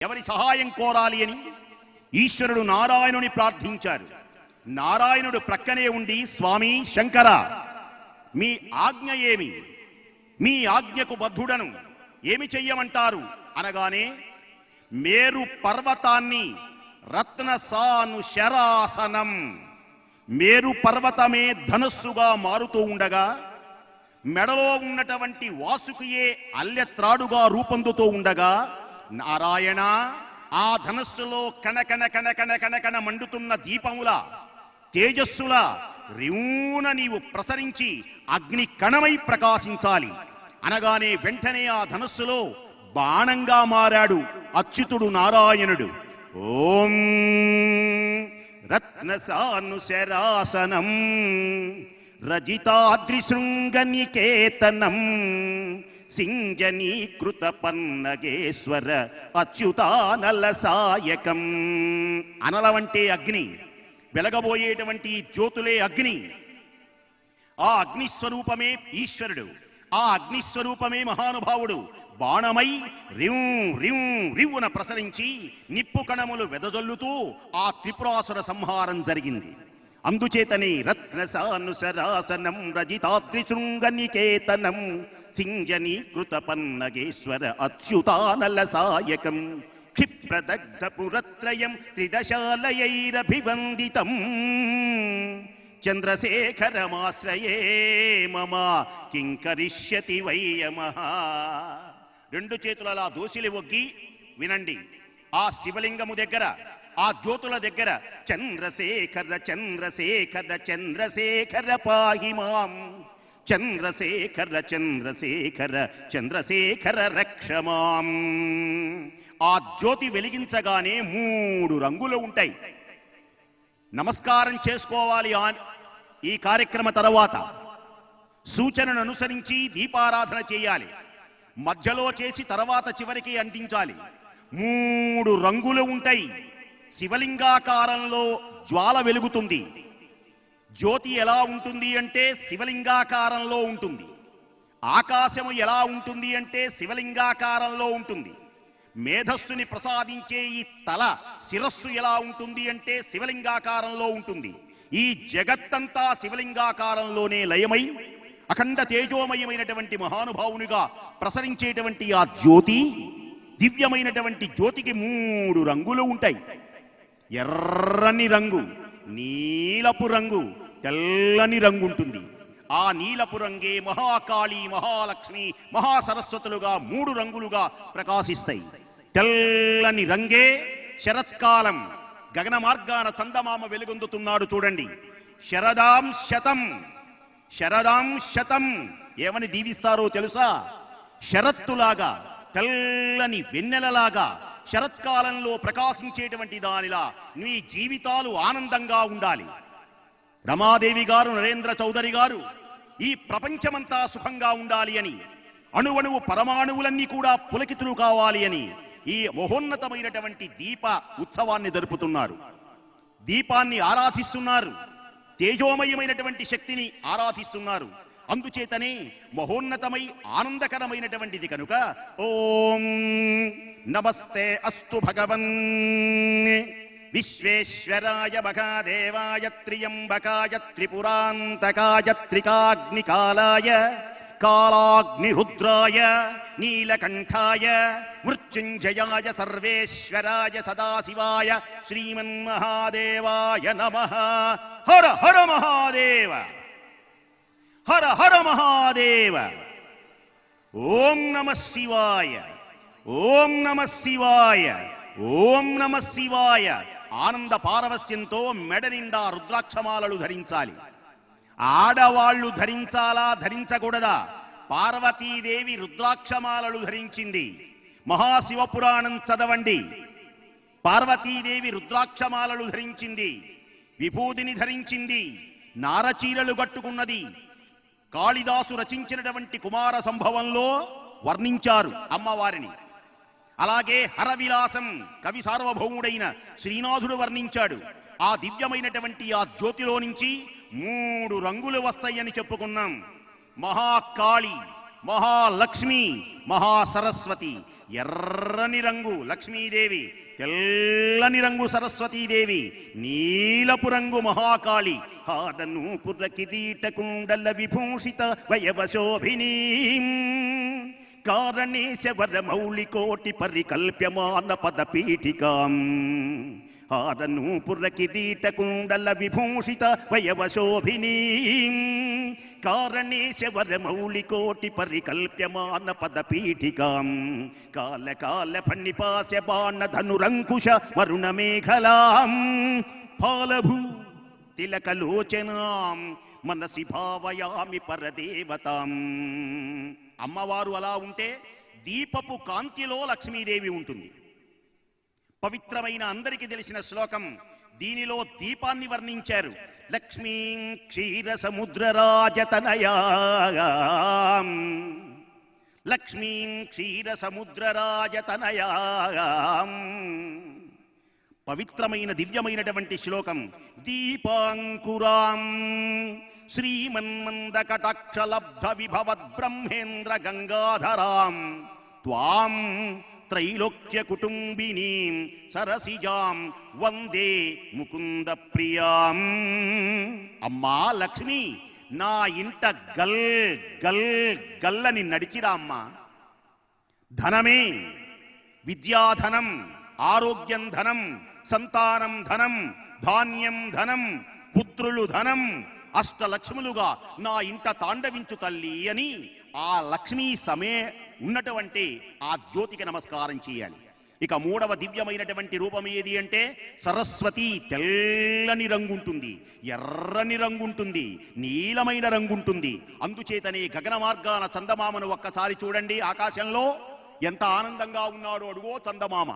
ఎవరి సహాయం కోరాలి అని ఈశ్వరుడు నారాయణుని ప్రార్థించారు. నారాయణుడు ప్రక్కనే ఉండి, స్వామి శంకర, మీ ఆజ్ఞ ఏమి? మీ ఆజ్ఞకు బద్ధుడను, ఏమి చెయ్యమంటారు అనగానే మేరు పర్వతాన్ని రత్నసాను శరాసనం, మేరు పర్వతమే ధనస్సుగా మారుతూ ఉండగా మెడలో ఉన్నటువంటి వాసుకియే అల్లెత్రాడుగా రూపొందుతూ ఉండగా, నారాయణ ఆ ధనస్సులో కణకణ కణకణ కణకణ మండుతున్న దీపముల తేజస్సుల రివున నీవు ప్రసరించి అగ్ని కణమై ప్రకాశించాలి అనగానే వెంటనే ఆ ధనస్సులో బాణంగా మారాడు అచ్యుతుడు నారాయణుడు. ఓం రత్నసాను శరాసనం రజితాద్రిశృంగనికేతనం సింజనీకృత పన్నగేశ్వర అచ్యుతానల సాయకం. అనలవంటే అగ్ని, వెలగబోయేటువంటి జ్యోతులే అగ్ని. ఆ అగ్నిస్వరూపమే ఈశ్వరుడు, ఆ అగ్నిస్వరూపమే మహానుభావుడు. బాణమై రివ్ రివ్ రివ్వున ప్రసరించి నిప్పు కణములు వెదజల్లుతూ ఆ త్రిపురాసుర సంహారం జరిగింది. అందుచేతనే రత్నసాను శరాసనం రజితాద్రిశృంగనికేతనం సింజనీకృత పన్నగేశ్వర అచ్యుతానల సాయకం క్షిప్రదగ్ధ పురత్రయం త్రిదశాలయైరభివందితం చంద్రశేఖరమాశ్రయే మమ కింకరిష్యతి వయ్యమః. రెండు చేతులలా దోసిలి ఒగ్గి వినండి. ఆ శివలింగము దగ్గర, ఆ జ్యోతుల దగ్గర చంద్రశేఖర చంద్రశేఖర చంద్రశేఖర పాహి మాం, చంద్రశేఖర చంద్రశేఖర చంద్రశేఖర రక్షమాం. ఆ జ్యోతి వెలిగించగానే 3 రంగులు ఉంటాయి. నమస్కారం చేసుకోవాలి. ఈ కార్యక్రమ తర్వాత సూచనను అనుసరించి దీపారాధన చేయాలి. మధ్యలో చేసి తర్వాత చివరికి అంటించాలి. 3 రంగులు ఉంటాయి. శివలింగాకారంలో జ్వాల వెలుగుతుంది. జ్యోతి ఎలా ఉంటుంది అంటే శివలింగాకారంలో ఉంటుంది. ఆకాశము ఎలా ఉంటుంది అంటే శివలింగాకారంలో ఉంటుంది. మేధస్సుని ప్రసాదించే ఈ తల శిరస్సు ఎలా ఉంటుంది అంటే శివలింగాకారంలో ఉంటుంది. ఈ జగత్తంతా శివలింగాకారంలోనే లయమై అఖండ తేజోమయమైనటువంటి మహానుభావునిగా ప్రసరించేటువంటి ఆ జ్యోతి, దివ్యమైనటువంటి జ్యోతికి 3 రంగులు ఉంటాయి. ఎర్రని రంగు, నీలపు రంగు, తెల్లని రంగు ఉంటుంది. ఆ నీలపు రంగే మహాకాళి, మహాలక్ష్మి, మహాసరస్వతులుగా 3 రంగులుగా ప్రకాశిస్తాయి. తెల్లని రంగే శరత్కాలం, గగన మార్గాన చందమామ వెలుగొందుతున్నాడు చూడండి. శరదాం శతం, శరదాం శతం ఏమని దీవిస్తారో తెలుసా? శరత్తులాగా, తెల్లని వెన్నెలలాగా, శరత్కాలంలో ప్రకాశించేటువంటి దానిలా నీ జీవితాలు ఆనందంగా ఉండాలి. రమాదేవి గారు, నరేంద్ర చౌదరి గారు ఈ ప్రపంచమంతా సుఖంగా ఉండాలి అని, అణువణువు పరమాణువులన్నీ కూడా పులకితులు కావాలి అని ఈ మహోన్నతమైనటువంటి దీప ఉత్సవాన్ని జరుపుతున్నారు. దీపాన్ని ఆరాధిస్తున్నారు. తేజోమయమైనటువంటి శక్తిని ఆరాధిస్తున్నారు. అందుచేతనే మహోన్నతమై ఆనందకరమైనటువంటిది కనుక ఓం నమస్తే అస్తు భగవన్ విశ్వేశ్వరాయ మహాదేవాయ త్ర్యంబకాయ త్రిపురాంతకాయ త్రికాగ్నికాలాయ కాలాగ్నిరుద్రాయ నీలకంఠాయ మృత్యుంజయాయ సర్వేశ్వరాయ సదాశివాయ శ్రీమన్మహాదేవాయ నమః. హర హర మహాదేవ, హర హర మహాదేవ. ఓం నమః శివాయ, ఓం నమః శివాయ, ఓం నమః శివాయ. ఆనంద పారవస్యంతో మెడ నిండా రుద్రాక్షమాలలు ధరించాలి. ఆడవాళ్లు ధరించాలా, ధరించకూడదా? పార్వతీదేవి రుద్రాక్షమాలలు ధరించింది. మహాశివపురాణం చదవండి. పార్వతీదేవి రుద్రాక్షమాలలు ధరించింది, విభూదిని ధరించింది, నారచీరలు కట్టుకున్నది. కాళిదాసు రచించినటువంటి కుమార సంభవంలో వర్ణించారు అమ్మవారిని. అలాగే హరవిలాసం కవి సార్వభౌముడైన శ్రీనాథుడు వర్ణించాడు. ఆ దివ్యమైనటువంటి ఆ జ్యోతిలో నుంచి 3 రంగులు వస్తాయని చెప్పుకున్నాం. మహాకాళి, మహాలక్ష్మి, మహాసరస్వతి ఎర్రని రంగు లక్ష్మీదేవి, తెల్లని రంగు సరస్వతీదేవి, నీలపు రంగు మహాకాళి. హారనూపుర కిరీట కుండల విభూషిత వయవశోభినీ కారణేశ వరమౌళి కోటి పరికల్ప్యమాన పదపీఠికాం. హారనూపుర కిరీట కుండల విభూషిత వయవశోభినీ కారణేశ వరమౌళి కోటి పరికల్ప్యమాన పదపీఠికాం. కాల కాల ఫణిపాశ బాణ ధనురంకుశ వరుణ మేఖలాం. ఫాలభూ తిలకలోచనాం మనసి భావయామి పరదేవతాం. అమ్మవారు అలా ఉంటే దీపపు కాంతిలో లక్ష్మీదేవి ఉంటుంది. పవిత్రమైన అందరికీ తెలిసిన శ్లోకం, దీనిలో దీపాన్ని వర్ణించారు. లక్ష్మీం క్షీర సముద్రరాజతనయాం, లక్ష్మీం క్షీర సముద్రరాజతనయాం. పవిత్రమైన దివ్యమైనటువంటి శ్లోకం. దీపాంకురాం శ్రీమన్మందకటాక్షలబ్ధ విభవద్ బ్రహ్మేంద్ర గంగాధరాం త్వాం త్రైలోక్య కుటుంబినీం సరసిజాం వందే ముకుంద ప్రియాం. అమ్మా లక్ష్మి, నా ఇంట గల్ గల్ గల్లని నడిచిరా అమ్మా. ధనమే, విద్యాధనం, ఆరోగ్యం ధనం, సంతానం ధనం, ధాన్యం ధనం, పుత్రులు ధనం, అష్టలక్ష్ములుగా నా ఇంట తాండవించు తల్లి అని ఆ లక్ష్మీ సమే ఉన్నటువంటి ఆ జ్యోతికి నమస్కారం చేయాలి. ఇక మూడవ దివ్యమైనటువంటి రూపం ఏది అంటే సరస్వతి. తెల్లని రంగుంటుంది, ఎర్రని రంగుంటుంది, నీలమైన రంగుంటుంది. అందుచేతనే గగన మార్గాన చందమామను ఒక్కసారి చూడండి. ఆకాశంలో ఎంత ఆనందంగా ఉన్నాడో అడుగో చందమామ.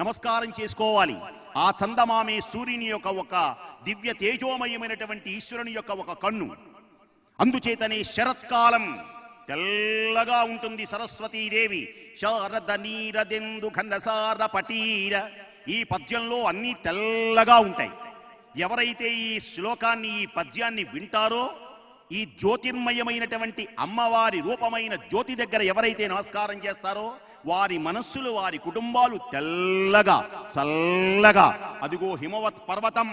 నమస్కారం చేసుకోవాలి. ఆ చందమామే సూర్యుని యొక్క ఒక దివ్య తేజోమయమైనటువంటి ఈశ్వరుని యొక్క ఒక కన్ను. అందుచేతనే శరత్కాలం తెల్లగా ఉంటుంది సరస్వతీదేవి. శారద నీరదెందు ఘనసార పటీర. ఈ పద్యంలో అన్నీ తెల్లగా ఉంటాయి. ఎవరైతే ఈ శ్లోకాన్ని, ఈ పద్యాన్ని వింటారో, ఈ జ్యోతిర్మయమైనటువంటి అమ్మవారి రూపమైన జ్యోతి దగ్గర ఎవరైతే నమస్కారం చేస్తారో వారి మనస్సులు, వారి కుటుంబాలు తెల్లగా చల్లగా. అదిగో హిమవత్ పర్వతం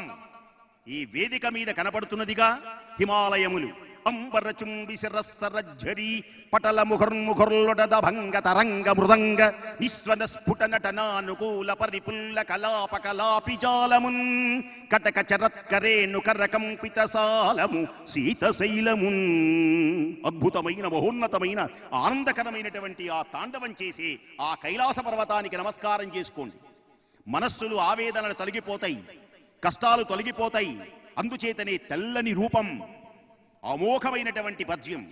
ఈ వేదిక మీద కనపడుతున్నదిగా, హిమాలయములు. అంబరచుంబి శిరస్సరజ్జరీ పటల ముఖర్ముఖర్లొడద భంగ తరంగ మృదంగ నిస్వన స్ఫుట నటనానుకూల పరిపుల్ల కలాప కలాపి జాలమున్ కటక చరత్కరేణు కరకంపిత సాలము శీతశైలమున్. అద్భుతమైన, మహోన్నతమైన, ఆనందకరమైనటువంటి ఆ తాండవం చేసే ఆ కైలాస పర్వతానికి నమస్కారం చేసుకోండి. మనస్సులు ఆవేదనలు తొలగిపోతాయి, కష్టాలు తొలగిపోతాయి. అందుచేతనే తెల్లని రూపం, అమోఘమైనటువంటి పద్యం.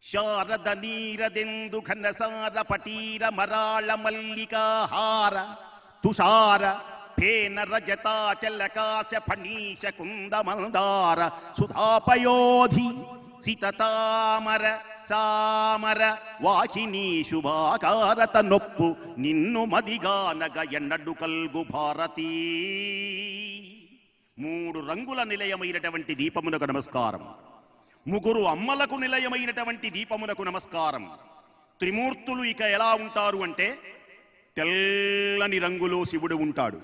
శారద నీరదెందు ఘనసార పటీర మరాళ మల్లికాహార తుషార ఫేన రజతాచలకాశ ఫణీశ కుంద మందార సుధాపయోధి సితతామర సామర వాహిని శుభాకారత నొప్పు నిన్ను మదిగానగ ఎన్నడు కల్గు భారతీ. మూడు రంగుల నిలయమైనటువంటి దీపమునకు నమస్కారం. ముగ్గురు అమ్మలకు నిలయమైనటువంటి దీపమునకు నమస్కారం. త్రిమూర్తులు ఇక ఎలా ఉంటారు అంటే తెల్లని రంగులో శివుడు ఉంటాడు.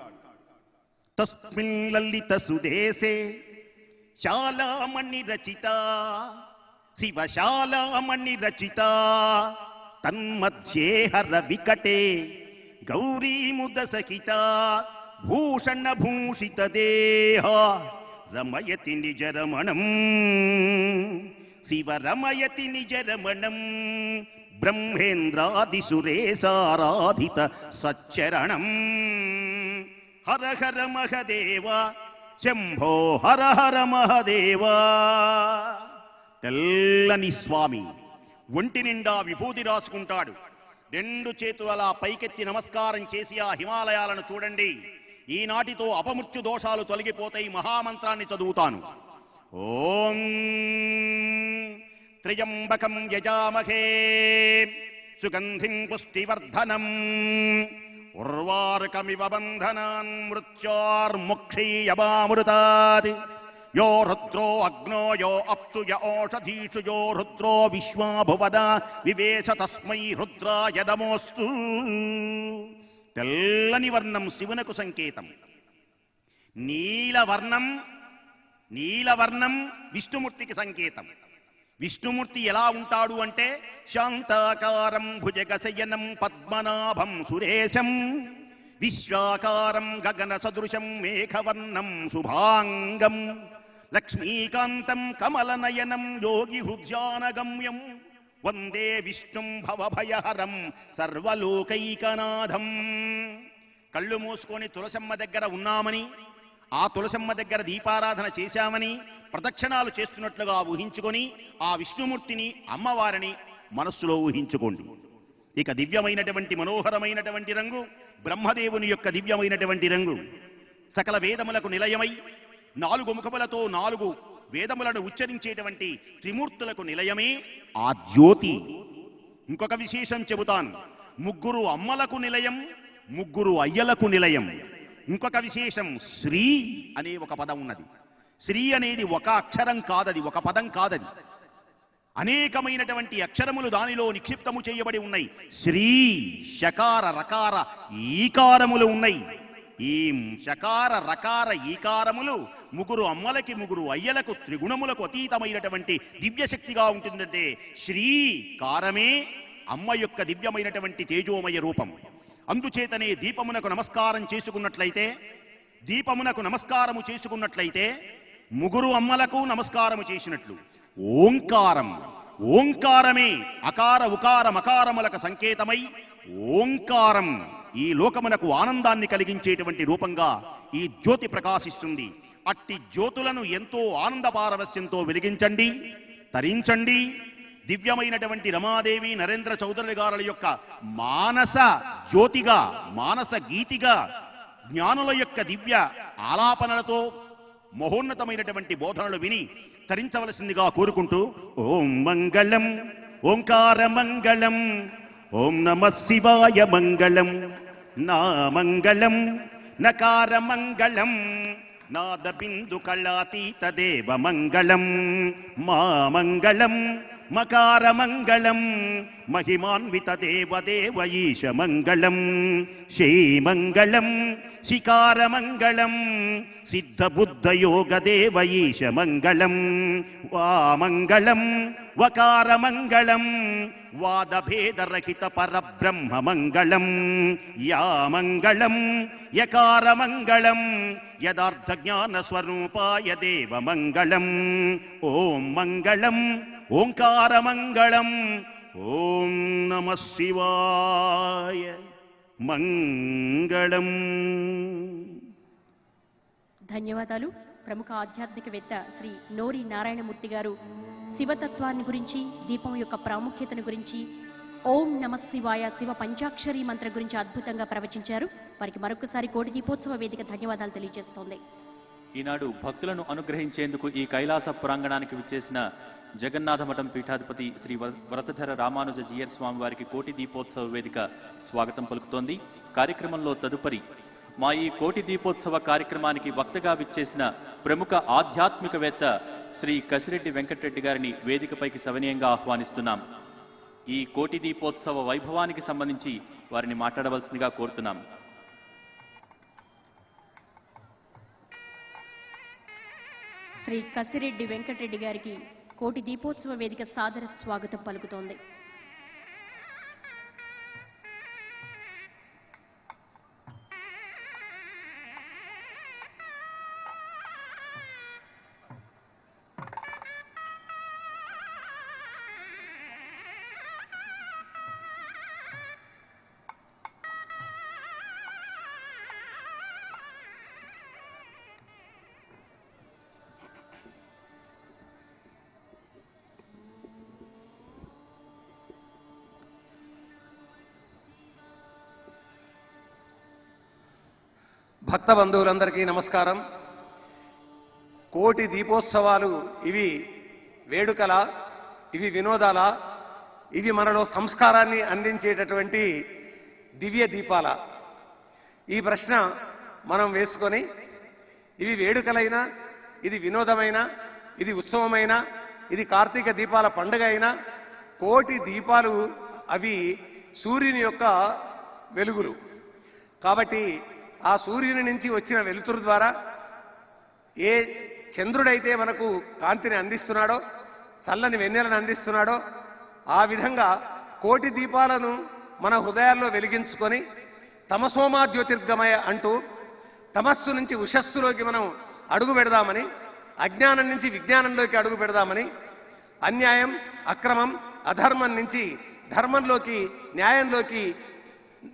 తస్మిన్ లలిత సుదేశే శాలామణి రచిత శివశాలామణి రచిత తన్మధ్యే హర వికటే గౌరీ ముద సహిత భూషణ భూషిత దేహ రమయతి నిజరమణం శివ రమయతి నిజరమణం బ్రహ్మేంద్రాది సురేశారాధిత సచ్చరణం. హర హర మహదేవ శంభో హర హర మహదేవ. తెల్లని స్వామి ఒంటి నిండా విభూతి రాసుకుంటాడు. రెండు చేతులు అలా పైకెత్తి నమస్కారం చేసి ఆ హిమాలయాలను చూడండి. ఈనాటితో అపమృత్యు దోషాలు తొలగిపోతాయి. మహామంత్రాన్ని చదువుతాను. ఓం త్ర్యంబకం యజామహే సుగంధిం పుష్టివర్ధనం ఉర్వారుకమివ బంధనాన్ మృత్యోర్ముక్షీయమామృతాత్ యో రుద్రో అగ్నో యో అప్సు య ఓషధీషు యో రుద్రో విశ్వాభువన వివేశ తస్మై రుద్రాయ నమోస్తు. తెల్లని వర్ణం శివునకు సంకేతం. నీలవర్ణం విష్ణుమూర్తికి సంకేతం. విష్ణుమూర్తి ఎలా ఉంటాడు అంటే శాంతాకారం భుజగశయనం పద్మనాభం సురేశం విశ్వాకారం గగన సదృశం మేఘవర్ణం శుభాంగం లక్ష్మీకాంతం కమలనయనం యోగి హృద్యానగమ్యం వందే విష్ణుం భవభయహరం సర్వలోకైకనాథం. కళ్ళు మూసుకొని తులసమ్మ దగ్గర ఉన్నామని, ఆ తులసమ్మ దగ్గర దీపారాధన చేశామని, ప్రదక్షిణాలు చేస్తున్నట్లుగా ఊహించుకొని ఆ విష్ణుమూర్తిని అమ్మవారిని మనస్సులో ఊహించుకోండి. ఇక దివ్యమైనటువంటి మనోహరమైనటువంటి రంగు బ్రహ్మదేవుని యొక్క దివ్యమైనటువంటి రంగు. సకల వేదములకు నిలయమై 4 ముఖములతో 4 వేదములను ఉచ్చరించేటువంటి త్రిమూర్తులకు నిలయమే ఆ జ్యోతి. ఇంకొక విశేషం చెబుతాను. 3 అమ్మలకు నిలయం, 3 అయ్యలకు నిలయం. ఇంకొక విశేషం, శ్రీ అనే ఒక పదం ఉన్నది. శ్రీ అనేది ఒక అక్షరం కాదది, ఒక పదం కాదది. అనేకమైనటువంటి అక్షరములు దానిలో నిక్షిప్తము చేయబడి ఉన్నాయి. శ్రీ శకార రకార ఈకారములు ఉన్నాయి. ఈ శకార రకార ఈకారములు 3 అమ్మలకి 3 అయ్యలకు త్రిగుణములకు అతీతమైనటువంటి దివ్యశక్తిగా ఉంటుందంటే శ్రీ కారమే అమ్మ యొక్క దివ్యమైనటువంటి తేజోమయ రూపం. అందుచేతనే దీపమునకు నమస్కారం చేసుకున్నట్లయితే 3 అమ్మలకు నమస్కారము చేసినట్లు. ఓంకారమే అకార ఉకార మకారములకు సంకేతమై ఓంకారం ఈ లోకమునకు ఆనందాన్ని కలిగించేటువంటి రూపంగా ఈ జ్యోతి ప్రకాశిస్తుంది. అట్టి జ్యోతులను ఎంతో ఆనంద పారవస్యంతో వెలిగించండి, తరించండి. దివ్యమైనటువంటి రమాదేవి నరేంద్ర చౌదరి గారుల యొక్క మానస జ్యోతిగా, మానస గీతిగా, జ్ఞానుల యొక్క దివ్య ఆలాపనలతో మహోన్నతమైనటువంటి బోధనలు విని తరించవలసిందిగా కోరుకుంటూ ఓం మంగళం ఓంకార మంగళం ఓం నమః శివాయ మంగళం నా మంగళం నకార మంగళం నాద బిందు కళాతీత దేవ మంగళం మా మంగళం మకార మంగళం మహిమాన్విత దేవదేవ ఈశ మంగళం శ్రీమంగళం శికార మంగళం సిద్ధ బుద్ధ యోగ దేవ ఈశ మంగళం వామంగళం వకార మంగళం వాదభేదరహిత పరబ్రహ్మ మంగళం యా మంగళం యకార మంగళం యదార్థ జ్ఞాన స్వరూపాయ దేవ మంగళం ఓం మంగళం ఓంకార మంగళం ఓం నమః శివాయ మంగళం. ధన్యవాదాలు. ప్రముఖ ఆధ్యాత్మికవేత్త శ్రీ నోరి నారాయణమూర్తి గారు శివతత్వాన్ని గురించి, దీపం యొక్క ప్రాముఖ్యతను గురించి, ఓం నమః శివాయ శివ పంచాక్షరి మంత్రం గురించి అద్భుతంగా ప్రవచించారు. వారికి మరొకసారి కోటి దీపోత్సవ వేదిక ధన్యవాదాలు తెలియజేస్తోంది. ఈనాడు భక్తులను అనుగ్రహించేందుకు ఈ కైలాస పురాంగణానికి విచ్చేసిన జగన్నాథ మఠం పీఠాధిపతి శ్రీ వ్రతధర రామానుజ జీయర్ స్వామి వారికి కోటి దీపోత్సవ వేదిక స్వాగతం పలుకుతోంది. కార్యక్రమంలో తదుపరి మా ఈ కోటి దీపోత్సవ కార్యక్రమానికి వక్తగా విచ్చేసిన ప్రముఖ ఆధ్యాత్మికవేత్త శ్రీ కసిరెడ్డి వెంకటరెడ్డి గారిని వేదికపైకి సవినయంగా ఆహ్వానిస్తున్నాం. ఈ కోటి దీపోత్సవ వైభవానికి సంబంధించి వారిని మాట్లాడవలసిందిగా కోరుతున్నాం. శ్రీ కసిరెడ్డి వెంకటరెడ్డి గారికి కోటి దీపోత్సవ వేదిక సాదర స్వాగతం పలుకుతోంది. భక్త బంధువులందరికీ నమస్కారం. కోటి దీపోత్సవాలు ఇవి వేడుకల, ఇవి వినోదాల, ఇవి మనలో సంస్కారాన్ని అందించేటటువంటి దివ్య దీపాల? ఈ ప్రశ్న మనం వేసుకొని, ఇవి వేడుకలైనా ఇది వినోదమైన, ఇది ఉత్సవమైన, ఇది కార్తీక దీపాల పండుగ అయినా, కోటి దీపాలు అవి సూర్యుని యొక్క వెలుగులు. కాబట్టి ఆ సూర్యుని నుంచి వచ్చిన వెలుతురు ద్వారా ఏ చంద్రుడైతే మనకు కాంతిని అందిస్తున్నాడో, చల్లని వెన్నెలను అందిస్తున్నాడో, ఆ విధంగా కోటి దీపాలను మన హృదయాల్లో వెలిగించుకొని తమసోమా జ్యోతిర్గమయ అంటూ తమస్సు నుంచి ఉషస్సులోకి మనం అడుగు పెడదామని, అజ్ఞానం నుంచి విజ్ఞానంలోకి అడుగు పెడదామని, అన్యాయం అక్రమం అధర్మం నుంచి ధర్మంలోకి, న్యాయంలోకి,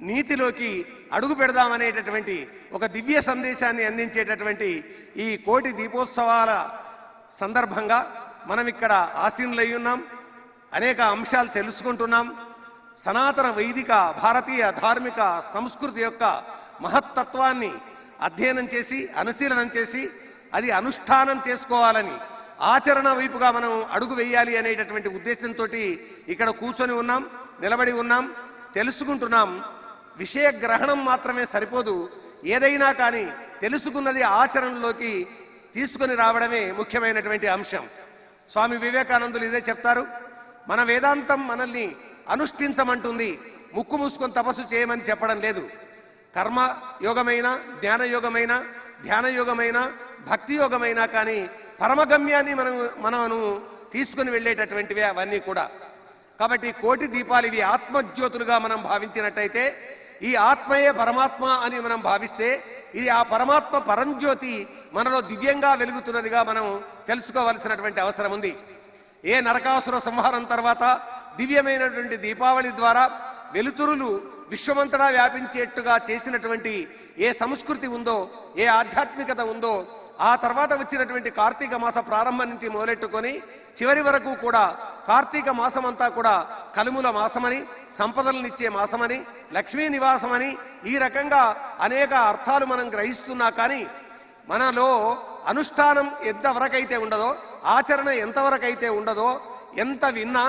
నీతిలోకి అడుగు పెడదామనేటటువంటి ఒక దివ్య సందేశాన్ని అందించేటటువంటి ఈ కోటి దీపోత్సవాల సందర్భంగా మనం ఇక్కడ ఆసీనులై ఉన్నాం. అనేక అంశాలు తెలుసుకుంటున్నాం. సనాతన వైదిక భారతీయ ధార్మిక సంస్కృతి యొక్క మహత్తత్వాన్ని అధ్యయనం చేసి, అనుశీలనం చేసి, అది అనుష్ఠానం చేసుకోవాలని, ఆచరణ వైపుగా మనం అడుగు వేయాలి అనేటటువంటి ఉద్దేశంతో ఇక్కడ కూర్చొని ఉన్నాం, నిలబడి ఉన్నాం, తెలుసుకుంటున్నాం. విషయ గ్రహణం మాత్రమే సరిపోదు. ఏదైనా కానీ తెలుసుకున్నది ఆచరణలోకి తీసుకొని రావడమే ముఖ్యమైనటువంటి అంశం. స్వామి వివేకానందులు ఇదే చెప్తారు. మన వేదాంతం మనల్ని అనుష్ఠించమంటుంది, ముక్కు మూసుకొని తపస్సు చేయమని చెప్పడం లేదు. కర్మ యోగమైన, జ్ఞానయోగమైన, ధ్యానయోగమైన, భక్తి యోగమైనా కానీ పరమగమ్యాన్ని మనము తీసుకుని వెళ్ళేటటువంటివే అవన్నీ కూడా. కాబట్టి కోటి దీపాలు ఇవి ఆత్మజ్యోతులుగా మనం భావించినట్టయితే, ఈ ఆత్మయే పరమాత్మ అని మనం భావిస్తే, ఇది ఆ పరమాత్మ పరంజ్యోతి మనలో దివ్యంగా వెలుగుతున్నదిగా మనం తెలుసుకోవలసినటువంటి అవసరం ఉంది. ఏ నరకాసుర సంహారం తర్వాత దివ్యమైనటువంటి దీపావళి ద్వారా వెలుతురులు విశ్వమంతటా వ్యాపించేట్టుగా చేసినటువంటి ఏ సంస్కృతి ఉందో, ఏ ఆధ్యాత్మికత ఉందో, ఆ తర్వాత వచ్చినటువంటి కార్తీక మాస ప్రారంభం నుంచి మొదలెట్టుకొని చివరి వరకు కూడా కార్తీక మాసం అంతా కూడా కలుముల మాసమని, సంపదలనిచ్చే మాసమని, లక్ష్మీ నివాసమని, ఈ రకంగా అనేక అర్థాలు మనం గ్రహిస్తున్నా కానీ మనలో అనుష్ఠానం ఎంతవరకైతే ఉండదో, ఆచరణ ఎంతవరకైతే ఉండదో, ఎంత విన్నా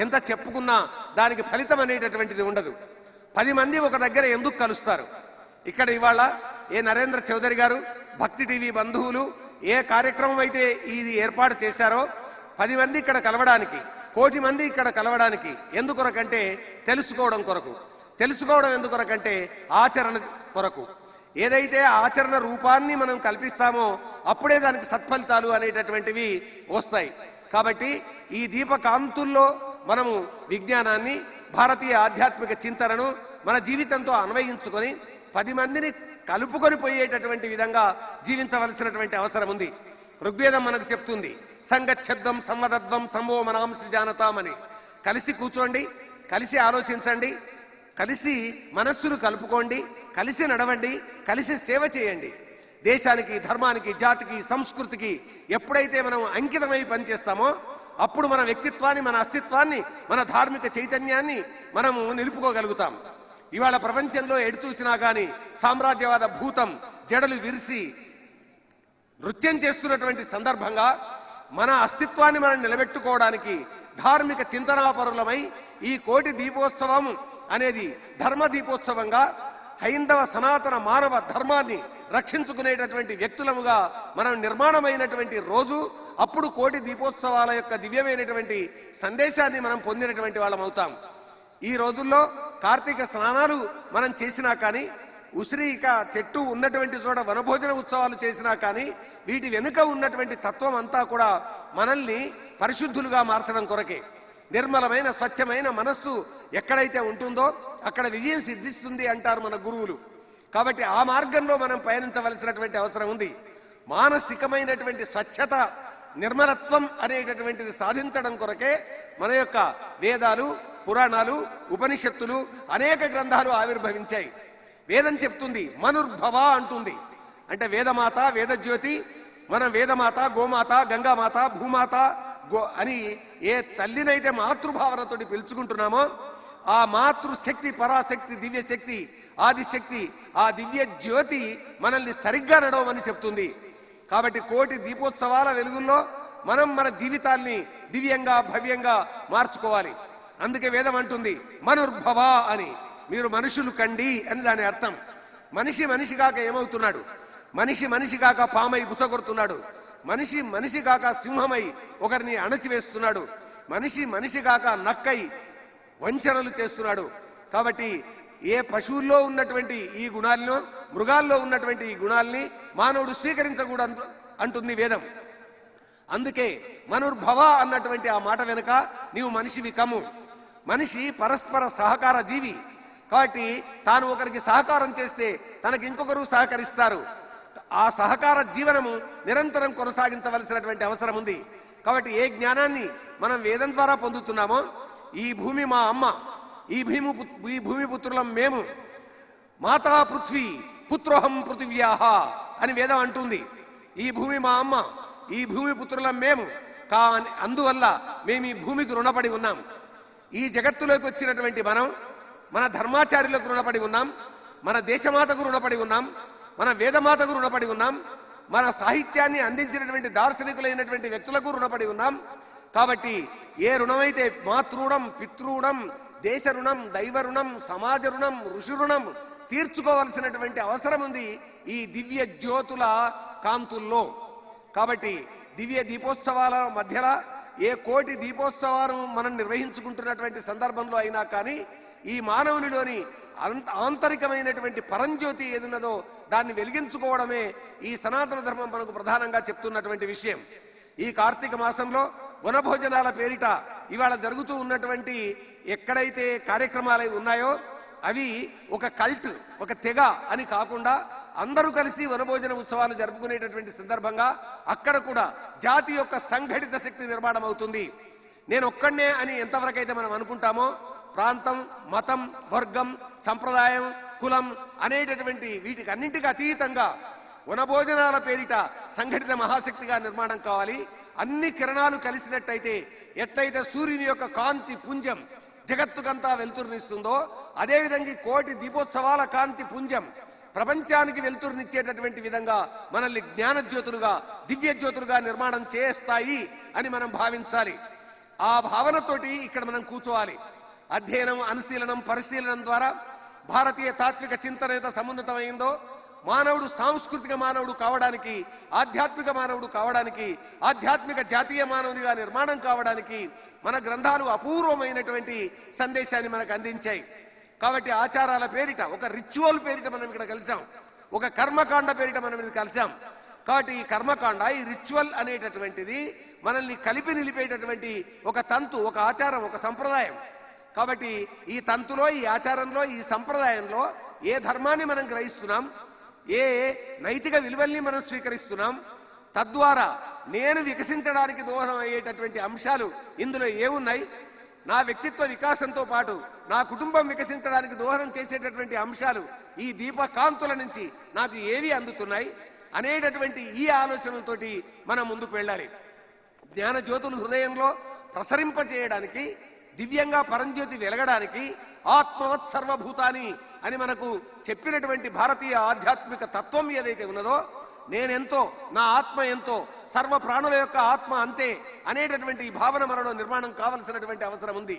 ఎంత చెప్పుకున్నా దానికి ఫలితం అనేటటువంటిది ఉండదు. 10 మంది ఒక దగ్గర ఎందుకు కలుస్తారు? ఇక్కడ ఇవాళ ఏ నరేంద్ర చౌదరి గారు, భక్తి టీవీ బంధువులు ఏ కార్యక్రమం అయితే ఇది ఏర్పాటు చేశారో 10 మంది ఇక్కడ కలవడానికి, 1,000,000 మంది ఇక్కడ కలవడానికి ఎందుకొరకంటే తెలుసుకోవడం కొరకు. తెలుసుకోవడం ఎందుకొరకంటే ఆచరణ కొరకు. ఏదైతే ఆచరణ రూపాన్ని మనం కల్పిస్తామో అప్పుడే దానికి సత్ఫలితాలు అనేటటువంటివి వస్తాయి. కాబట్టి ఈ దీపకాంతుల్లో మనము విజ్ఞానాన్ని, భారతీయ ఆధ్యాత్మిక చింతనను మన జీవితంతో అన్వయించుకొని 10 మందిని కలుపుకొని పోయేటటువంటి విధంగా జీవించవలసినటువంటి అవసరం ఉంది. ఋగ్వేదం మనకు చెప్తుంది, సంగచ్ఛద్దం సంవదద్వం సంభో మనాంసి జానతామని. కలిసి కూర్చోండి, కలిసి ఆలోచించండి, కలిసి మనస్సును కలుపుకోండి, కలిసి నడవండి, కలిసి సేవ చేయండి. దేశానికి, ధర్మానికి, జాతికి, సంస్కృతికి ఎప్పుడైతే మనం అంకితమై పనిచేస్తామో అప్పుడు మన వ్యక్తిత్వాన్ని, మన అస్తిత్వాన్ని, మన ధార్మిక చైతన్యాన్ని మనము నిలుపుకోగలుగుతాం. ఇవాళ ప్రపంచంలో ఎటు చూసినా కానీ సామ్రాజ్యవాద భూతం జడలు విరిసి నృత్యం చేస్తున్నటువంటి సందర్భంగా మన అస్తిత్వాన్ని మనం నిలబెట్టుకోవడానికి ధార్మిక చింతనాపరులమై ఈ కోటి దీపోత్సవం అనేది ధర్మ దీపోత్సవంగా హైందవ సనాతన మానవ ధర్మాన్ని రక్షించుకునేటటువంటి వ్యక్తులముగా మనం నిర్మాణమైనటువంటి రోజు. అప్పుడు కోటి దీపోత్సవాల యొక్క దివ్యమైనటువంటి సందేశాన్ని మనం పొందినటువంటి వాళ్ళం అవుతాం. ఈ రోజుల్లో కార్తీక స్నానాలు మనం చేసినా కానీ, ఉసిరిక చెట్టు ఉన్నటువంటి చోట వనభోజన ఉత్సవాలు చేసినా కానీ వీటి వెనుక ఉన్నటువంటి తత్వం అంతా కూడా మనల్ని పరిశుద్ధులుగా మార్చడం కొరకే. నిర్మలమైన స్వచ్ఛమైన మనస్సు ఎక్కడైతే ఉంటుందో అక్కడ విజయం సిద్ధిస్తుంది అంటారు మన గురువులు. కాబట్టి ఆ మార్గంలో మనం పయనించవలసినటువంటి అవసరం ఉంది. మానసికమైనటువంటి స్వచ్ఛత, నిర్మలత్వం అనేటటువంటిది సాధించడం కొరకే మన యొక్క వేదాలు, పురాణాలు, ఉపనిషత్తులు, అనేక గ్రంథాలు ఆవిర్భవించాయి. వేదం చెప్తుంది మనుర్భవ అంటుంది. అంటే వేదమాత, వేదజ్యోతి, మనం వేదమాత, గోమాత, గంగామాత, భూమాత అని ఏ తల్లినైతే మాతృభావనతో పిలుచుకుంటున్నామో ఆ మాతృశక్తి, పరాశక్తి, దివ్యశక్తి, ఆదిశక్తి, ఆ దివ్య జ్యోతి మనల్ని సరిగ్గా నడవమని చెప్తుంది. కాబట్టి కోటి దీపోత్సవాల వెలుగుల్లో మనం మన జీవితాల్ని దివ్యంగా, భవ్యంగా మార్చుకోవాలి. అందుకే వేదం అంటుంది మనుర్భవ అని. మీరు మనుషులు కండి అని దాని అర్థం. మనిషి మనిషి కాక ఏమవుతున్నాడు? మనిషి మనిషి కాక పామై బుసగొడుతున్నాడు. మనిషి మనిషి కాక సింహమై ఒకరిని అణచివేస్తున్నాడు. మనిషి మనిషి కాక నక్కై వంచనలు చేస్తున్నాడు. కాబట్టి ఏ పశువుల్లో ఉన్నటువంటి ఈ గుణాలను, మృగాల్లో ఉన్నటువంటి ఈ గుణాలని మానవుడు స్వీకరించకూడదు అంటుంది వేదం. అందుకే మనుర్భవ అన్నటువంటి ఆ మాట వెనుక నీవు మనిషివి కమ్ము. మనిషి పరస్పర సహకార జీవి. కాబట్టి తాను ఒకరికి సహకారం చేస్తే తనకి ఇంకొకరు సహకరిస్తారు. ఆ సహకార జీవనము నిరంతరం కొనసాగించవలసినటువంటి అవసరం ఉంది. కాబట్టి ఏ జ్ఞానాన్ని మనం వేదం ద్వారా పొందుతున్నామో, ఈ భూమి మా అమ్మ, ఈ భూమి పుత్రులం మేము, మాతా పృథ్వీ పుత్రోహం పృథివ్యాహ అని వేదం అంటుంది. ఈ భూమి మా అమ్మ, ఈ భూమి పుత్రులం మేము కానీ అందువల్ల మేము ఈ భూమికి రుణపడి ఉన్నాం. ఈ జగత్తులోకి వచ్చినటువంటి మనం మన ధర్మాచార్యులకు రుణపడి ఉన్నాం, మన దేశమాతకు రుణపడి ఉన్నాం, మన వేదమాతకు రుణపడి ఉన్నాం, మన సాహిత్యాన్ని అందించినటువంటి దార్శనికులైనటువంటి వ్యక్తులకు రుణపడి ఉన్నాం. కాబట్టి ఏ రుణమైతే మాతృణం, పితృణం, దేశ రుణం, దైవ రుణం, సమాజ రుణం, ఋషి రుణం తీర్చుకోవలసినటువంటి అవసరం ఉంది ఈ దివ్య జ్యోతుల కాంతుల్లో. కాబట్టి దివ్య దీపోత్సవాల మధ్యలో ఏ కోటి దీపోత్సవాలను మనం నిర్వహించుకుంటున్నటువంటి సందర్భంలో అయినా కానీ ఈ మానవునిలోని ఆంతరికమైనటువంటి పరంజ్యోతి ఏదున్నదో దాన్ని వెలిగించుకోవడమే ఈ సనాతన ధర్మం మనకు ప్రధానంగా చెప్తున్నటువంటి విషయం. ఈ కార్తీక మాసంలో వనభోజనాల పేరిట ఇవాళ జరుగుతూ ఉన్నటువంటి ఎక్కడైతే కార్యక్రమాలు ఉన్నాయో అవి ఒక కల్ట్, ఒక తెగ అని కాకుండా అందరూ కలిసి వనభోజన ఉత్సవాలు జరుపుకునేటటువంటి సందర్భంగా అక్కడ కూడా జాతి యొక్క సంఘటిత శక్తి నిర్మాణం అవుతుంది. నేను ఒక్కడే అని ఎంతవరకైతే మనం అనుకుంటామో, ప్రాంతం, మతం, వర్గం, సంప్రదాయం, కులం అనేటటువంటి వీటికి అన్నింటికి అతీతంగా వనభోజనాల పేరిట సంఘటిత మహాశక్తిగా నిర్మాణం కావాలి. అన్ని కిరణాలు కలిసినట్టయితే ఎట్లయితే సూర్యుని యొక్క కాంతి పుంజం జగత్తుకంతా వెలుతురునిస్తుందో, అదేవిధంగా కోటి దీపోత్సవాల కాంతి పుంజం ప్రపంచానికి వెలుతురునిచ్చేటటువంటి విధంగా మనల్ని జ్ఞానజ్యోతులుగా, దివ్య జ్యోతులుగా నిర్మాణం చేస్తాయి అని మనం భావించాలి. ఆ భావనతోటి ఇక్కడ మనం కూర్చోవాలి. అధ్యయనం, అనుశీలనం, పరిశీలనం ద్వారా భారతీయ తాత్విక చింతన ఎంత సమున్నతమైందో, మానవుడు సాంస్కృతిక మానవుడు కావడానికి, ఆధ్యాత్మిక మానవుడు కావడానికి, ఆధ్యాత్మిక జాతీయ మానవునిగా నిర్మాణం కావడానికి మన గ్రంథాలు అపూర్వమైనటువంటి సందేశాన్ని మనకు అందించాయి. కాబట్టి ఆచారాల పేరిట, ఒక రిచువల్ పేరిట మనం ఇక్కడ కలిసాం, ఒక కర్మకాండ పేరిట మనం ఇది కలిసాం. కాబట్టి ఈ కర్మకాండ, ఈ రిచువల్ అనేటటువంటిది మనల్ని కలిపి నిలిపేటటువంటి ఒక తంతు, ఒక ఆచారం, ఒక సంప్రదాయం. కాబట్టి ఈ తంతులో, ఈ ఆచారంలో, ఈ సంప్రదాయంలో ఏ ధర్మాన్ని మనం గ్రహిస్తున్నాం, ఏ నైతిక విలువల్ని మనం స్వీకరిస్తున్నాం, తద్వారా నేను వికసించడానికి దోహదం అయ్యేటటువంటి అంశాలు ఇందులో ఏమున్నాయి, నా వ్యక్తిత్వ వికాసంతో పాటు నా కుటుంబం వికసించడానికి దోహదం చేసేటటువంటి అంశాలు ఈ దీపకాంతుల నుంచి నాకు ఏవి అందుతున్నాయి అనేటటువంటి ఈ ఆలోచనలతోటి మనం ముందుకు వెళ్ళాలి. జ్ఞానజ్యోతులు హృదయంలో ప్రసరింపజేయడానికి, దివ్యంగా పరంజ్యోతి వెలగడానికి ఆత్మవత్ సర్వభూతాని అని మనకు చెప్పినటువంటి భారతీయ ఆధ్యాత్మిక తత్వం ఏదైతే ఉన్నదో, నేనెంతో, నా ఆత్మ ఎంతో, సర్వ ప్రాణుల యొక్క ఆత్మ అంతే అనేటటువంటి ఈ భావన మనలో నిర్మాణం కావలసినటువంటి అవసరం ఉంది.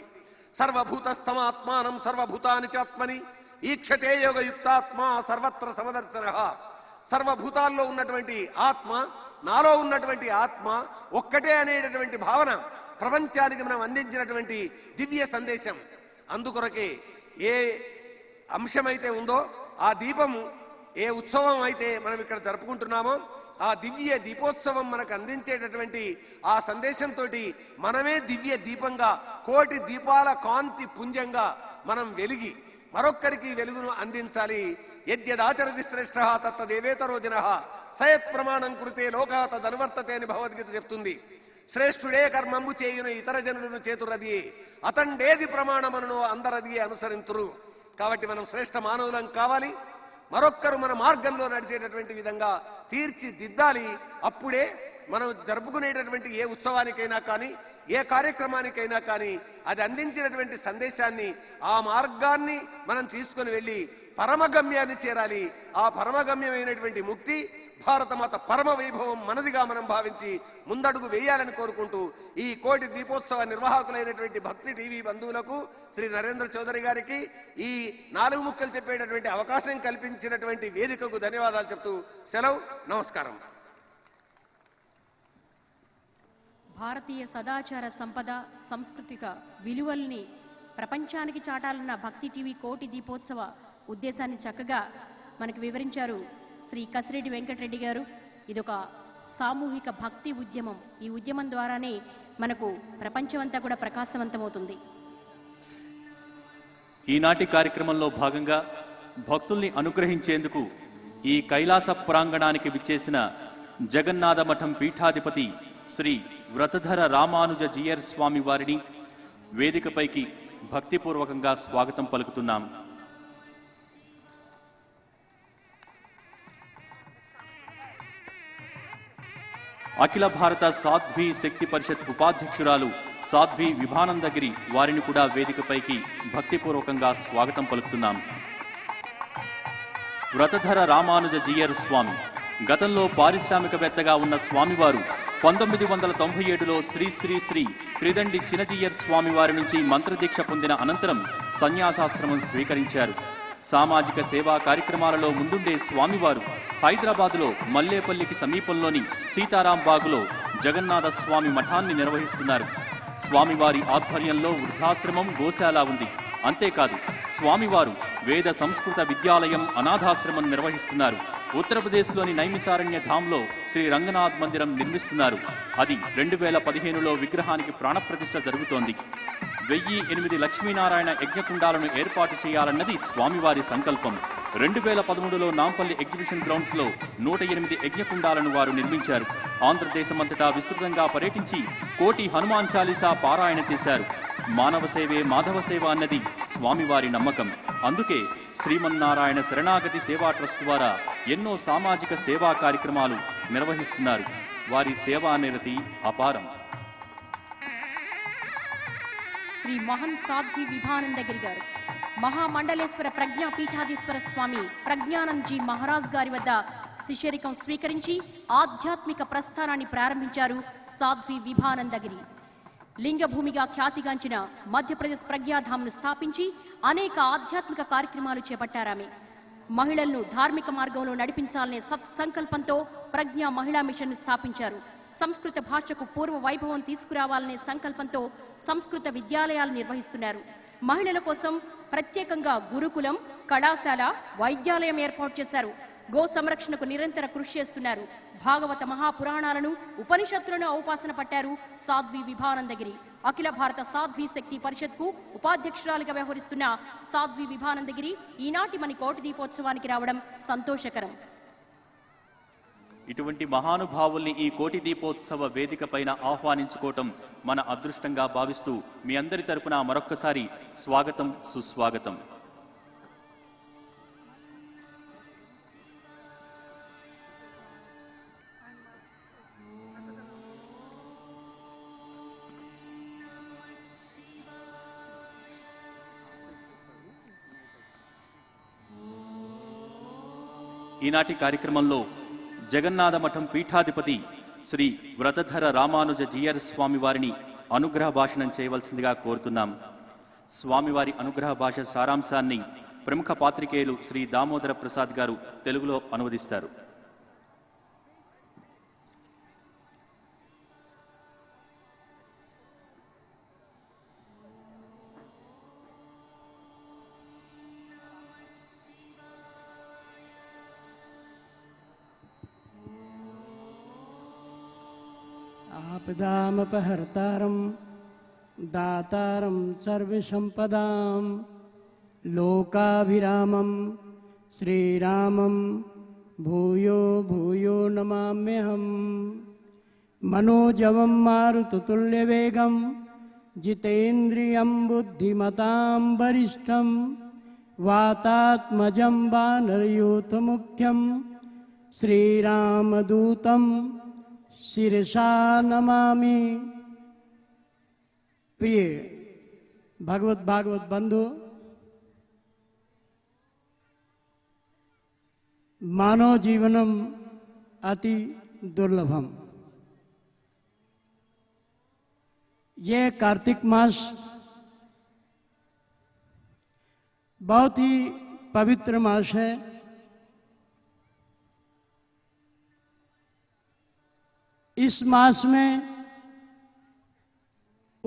సర్వభూతస్థమాత్మానం సర్వభూతాని చాత్మని ఈక్షతే యోగయుక్తాత్మ సర్వత్ర సమదర్శన. సర్వభూతాల్లో ఉన్నటువంటి ఆత్మ, నాలో ఉన్నటువంటి ఆత్మ ఒక్కటే అనేటటువంటి భావన ప్రపంచానికి మనం అందించినటువంటి దివ్య సందేశం. అందుకొరకే ఏ అంశమైతే ఉందో, ఆ దీపము, ఏ ఉత్సవం అయితే మనం ఇక్కడ జరుపుకుంటున్నామో, ఆ దివ్య దీపోత్సవం మనకు అందించేటటువంటి ఆ సందేశంతో మనమే దివ్య దీపంగా, కోటి దీపాల కాంతి పుంజంగా మనం వెలిగి మరొక్కరికి వెలుగును అందించాలి. యద్యదాచరతి శ్రేష్ఠ తత్తదేవేతరో జనః సయత్ ప్రమాణం కృతే లోకా తదనువర్తతే అని భగవద్గీత చెప్తుంది. శ్రేష్ఠుడే కర్మంబు చేయును ఇతర జనులను చేతురది, అతండేది ప్రమాణమనును అందరది అనుసరింతురు. కాబట్టి మనం శ్రేష్ఠ మానవులం కావాలి. మరొక్కరు మన మార్గంలో నడిచేటటువంటి విధంగా తీర్చిదిద్దాలి. అప్పుడే మనం జరుపుకునేటటువంటి ఏ ఉత్సవానికైనా కానీ, ఏ కార్యక్రమానికైనా కానీ అది అందించినటువంటి సందేశాన్ని, ఆ మార్గాన్ని మనం తీసుకొని వెళ్ళి పరమగమ్యాన్ని చేరాలి. ఆ పరమగమ్యమైనటువంటి ముక్తి, భారతమాత పరమ వైభవం మనదిగా మనం భావించి ముందడుగు వేయాలని కోరుకుంటూ, ఈ కోటి దీపోత్సవ నిర్వాహకులైనటువంటి భక్తి టీవీ బంధువులకు, శ్రీ నరేంద్ర చౌదరి గారికి ఈ 4 ముక్కలు చెప్పేటటువంటి అవకాశం కల్పించినటువంటి వేదికకు ధన్యవాదాలు చెప్తూ సెలవు. నమస్కారం. భారతీయ సదాచార సంపద సాంస్కృతిక విలువల్ని ప్రపంచానికి చాటాలన్న భక్తి టీవీ కోటి దీపోత్సవ ఉద్దేశాన్ని చక్కగా మనకు వివరించారు శ్రీ కసిరెడ్డి వెంకటరెడ్డి గారు. ఇదొక సామూహిక భక్తి ఉద్యమం. ఈ ఉద్యమం ద్వారానే మనకు ప్రపంచమంతా కూడా ప్రకాశవంతమవుతుంది. ఈనాటి కార్యక్రమంలో భాగంగా భక్తుల్ని అనుగ్రహించేందుకు ఈ కైలాస ప్రాంగణానికి విచ్చేసిన జగన్నాథ మఠం పీఠాధిపతి శ్రీ వ్రతధర రామానుజ జీయర్ స్వామి వారిని వేదికపైకి భక్తిపూర్వకంగా స్వాగతం పలుకుతున్నాం. అఖిల భారత సాధ్వి శక్తి పరిషత్ ఉపాధ్యక్షురాలు సాధ్వి విభానందగిరి వారిని కూడా వేదికపైకి భక్తిపూర్వకంగా స్వాగతం పలుకుతున్నాం. వ్రతధర రామానుజ జీయర్ స్వామి గతంలో పారిశ్రామికవేత్తగా ఉన్న స్వామివారు 1997లో శ్రీ శ్రీ శ్రీ త్రిదండి చినజీయర్ స్వామి వారి నుంచి మంత్రదీక్ష పొందిన అనంతరం సన్యాసాశ్రమం స్వీకరించారు. సామాజిక సేవా కార్యక్రమాలలో ముందుండే స్వామివారు హైదరాబాదులో మల్లేపల్లికి సమీపంలోని సీతారాంబాగులో జగన్నాథ స్వామి మఠాన్ని నిర్వహిస్తున్నారు. స్వామివారి ఆధ్వర్యంలో వృద్ధాశ్రమం, గోశాల ఉంది. అంతేకాదు స్వామివారు వేద సంస్కృత విద్యాలయం, అనాథాశ్రమం నిర్వహిస్తున్నారు. ఉత్తరప్రదేశ్లోని నైమిసారణ్య ధాంలో శ్రీ రంగనాథ్ మందిరం నిర్మిస్తున్నారు. అది 2015లో విగ్రహానికి ప్రాణప్రతిష్ఠ జరుగుతోంది. 1008 లక్ష్మీనారాయణ యజ్ఞకుండాలను ఏర్పాటు చేయాలన్నది స్వామివారి సంకల్పం. 2013లో నాంపల్లి ఎగ్జిబిషన్ గ్రౌండ్స్ లో 108 యజ్ఞకుండాలను వారు నిర్మించారు. ఆంధ్రదేశమంతటా విస్తృతంగా పర్యటించి కోటి హనుమాన్ చాలీసా పారాయణ చేశారు. మానవ సేవే మాధవ సేవ అన్నది స్వామివారి నమ్మకం. అందుకే శ్రీమన్నారాయణ శరణాగతి సేవా ట్రస్ట్ ద్వారా ఎన్నో సామాజిక సేవా కార్యక్రమాలు నిర్వహిస్తున్నారు. వారి సేవా నిరతి అపారం. శ్రీ మహన్ సాధ్వి విభానందగిరి గారు మహామండలేశ్వర ప్రజ్ఞా పీఠాధీశ్వర స్వామి ప్రజ్ఞానంద్ జీ మహారాజ్ గారి వద్ద శిష్యరికం స్వీకరించి ఆధ్యాత్మిక ప్రస్థానాన్ని ప్రారంభించారు సాధ్వి విభానందగిరి. లింగభూమిగా ఖ్యాతిగాంచిన మధ్యప్రదేశ్ ప్రజ్ఞాధామ్ను స్థాపించి అనేక ఆధ్యాత్మిక కార్యక్రమాలు చేపట్టారామె. మహిళలను ధార్మిక మార్గంలో నడిపించాలనే సత్సంకల్పంతో ప్రజ్ఞా మహిళా మిషన్ను స్థాపించారు. సంస్కృత భాషకు పూర్వ వైభవం తీసుకురావాలనే సంకల్పంతో సంస్కృత విద్యాలయాలు నిర్వహిస్తున్నారు. మహిళల కోసం ప్రత్యేకంగా గురుకులం, కళాశాల, వైద్యాలయం ఏర్పాటు చేశారు. గో సంరక్షణకు నిరంతర కృషి చేస్తున్నారు. భాగవత మహాపురాణాలను, ఉపనిషత్తులను ఔపాసన పట్టారు సాధ్వి విభానందగిరి. అఖిల భారత సాధ్వి శక్తి పరిషత్కు ఉపాధ్యక్షురాలుగా వ్యవహరిస్తున్న సాధ్వి విభానందగిరి ఈనాటి మన కోటి దీపోత్సవానికి రావడం సంతోషకరం. ఇటువంటి మహానుభావుల్ని ఈ కోటి దీపోత్సవ వేదిక పైన ఆహ్వానించుకోవటం మన అదృష్టంగా భావిస్తూ మీ అందరి తరపున మరొక్కసారి స్వాగతం, సుస్వాగతం. ఈనాటి కార్యక్రమంలో జగన్నాథ మఠం పీఠాధిపతి శ్రీ వ్రతధర రామానుజ జీయర్ స్వామి వారిని అనుగ్రహ భాషణం చేయవలసిందిగా కోరుతున్నాం. స్వామివారి అనుగ్రహ భాష సారాంశాన్ని ప్రముఖ పాత్రికేయులు శ్రీ దామోదర ప్రసాద్ గారు తెలుగులో అనువదిస్తారు. आपदामपहर्तारं दातारं सर्वसम्पदां लोकाभिरामं श्रीरामं भूयो भूयो नमाम्यहं. मनोजवं मारुततुल्यवेगं जितेन्द्रियं बुद्धिमतां वरिष्ठं वातात्मजं वानरयूथमुख्यं श्रीरामदूतं शिरसा नमामि. प्रिय भागवत बंधु, मानव जीवनम अति दुर्लभम. ये कार्तिक मास बहुत ही पवित्र मास है. इस मास में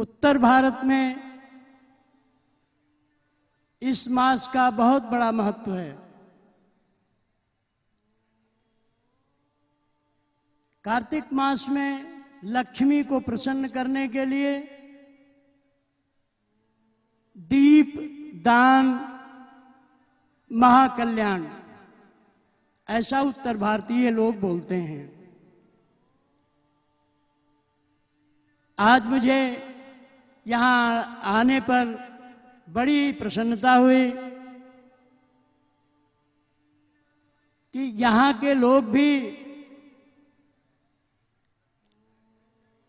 उत्तर भारत में इस मास का बहुत बड़ा महत्व है। कार्तिक मास में लक्ष्मी को प्रसन्न करने के लिए दीप दान महाकल्याण, ऐसा उत्तर भारतीय लोग बोलते हैं। आज मुझे यहाँ आने पर बड़ी प्रसन्नता हुई कि यहाँ के लोग भी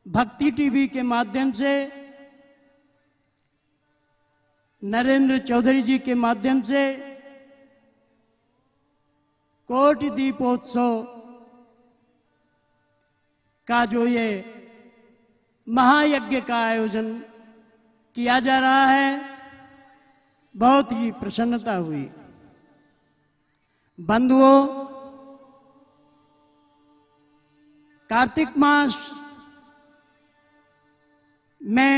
भक्ति टीवी के माध्यम से, नरेंद्र चौधरी जी के माध्यम से कोटि दीपोत्सव का जो ये महायज्ञ का आयोजन किया जा रहा है, बहुत ही प्रसन्नता हुई। बंधुओं, कार्तिक मास में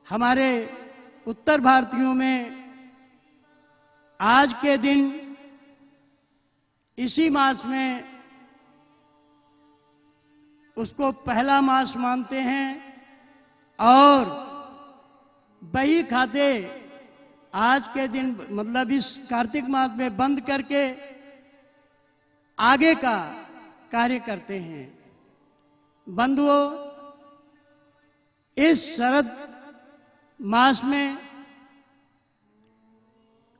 हमारे उत्तर भारतीयों में आज के दिन इसी मास में उसको पहला मास मानते हैं और बही खाते आज के दिन, मतलब इस कार्तिक मास में बंद करके आगे का कार्य करते हैं। बंधुओं, इस शरद मास में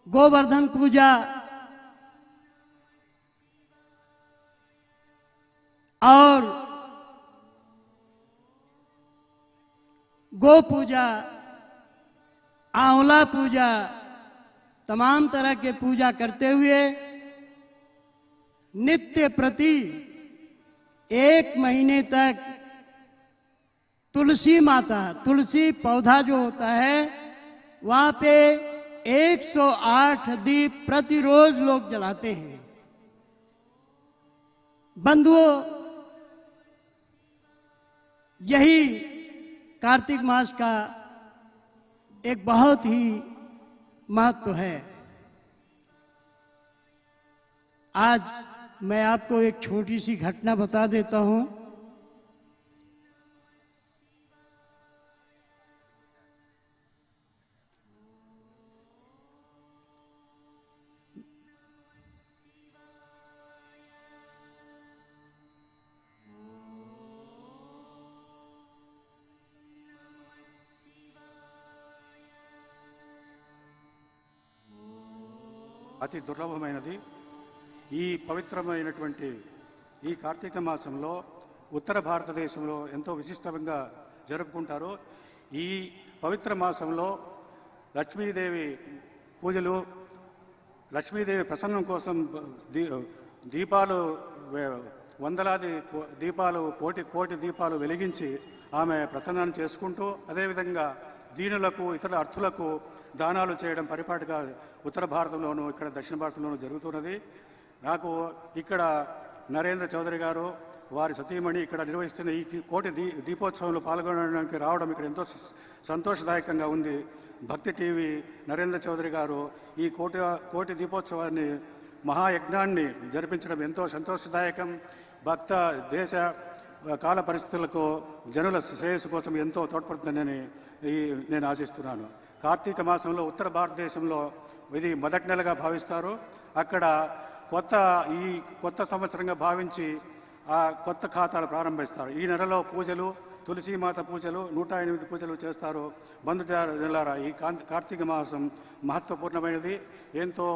गोवर्धन पूजा और गो पूजा, आंवला पूजा, तमाम तरह के पूजा करते हुए नित्य प्रति 1 महीने तक तुलसी माता, तुलसी पौधा जो होता है, वहां पे 108 दीप प्रतिरोज लोग जलाते हैं। बंधुओं, यही कार्तिक मास का एक बहुत ही महत्व है। आज मैं आपको एक छोटी सी घटना बता देता हूं। అతి దుర్లభమైనది ఈ పవిత్రమైనటువంటి ఈ కార్తీక మాసంలో ఉత్తర భారతదేశంలో ఎంతో విశిష్టంగా జరుపుకుంటారు. ఈ పవిత్ర మాసంలో లక్ష్మీదేవి పూజలు, లక్ష్మీదేవి ప్రసన్నం కోసం దీపాలు, వందలాది దీపాలు, కోటి దీపాలు వెలిగించి ఆమె ప్రసన్నాన్ని చేసుకుంటూ, అదేవిధంగా దీనులకు, ఇతర అర్థులకు దానాలు చేయడం పరిపాటిగా ఉత్తర భారతంలోనూ ఇక్కడ దక్షిణ భారతంలోనూ జరుగుతున్నది. నాకు ఇక్కడ నరేంద్ర చౌదరి గారు, వారి సతీమణి ఇక్కడ నిర్వహిస్తున్న ఈ కోటి దీపోత్సవంలో పాల్గొనడానికి రావడం ఇక్కడ ఎంతో సంతోషదాయకంగా ఉంది. భక్తి టీవీ నరేంద్ర చౌదరి గారు ఈ కోటి దీపోత్సవాన్ని, మహాయజ్ఞాన్ని జరిపించడం ఎంతో సంతోషదాయకం. భక్త దేశ కాల పరిస్థితులకు, జనుల శ్రేయస్సు కోసం ఎంతో తోడ్పడుతుందని నేను ఆశిస్తున్నాను. కార్తీక మాసంలో ఉత్తర భారతదేశంలో ఇది మొదటి నెలగా భావిస్తారు. అక్కడ ఈ కొత్త సంవత్సరంగా భావించి ఆ కొత్త ఖాతాలు ప్రారంభిస్తారు. ఈ నెలలో పూజలు, తులసీమాత పూజలు, 108 పూజలు చేస్తారు. బంధుజనులారా, ఈ కార్తీక మాసం మహత్వపూర్ణమైనది. ఎంతో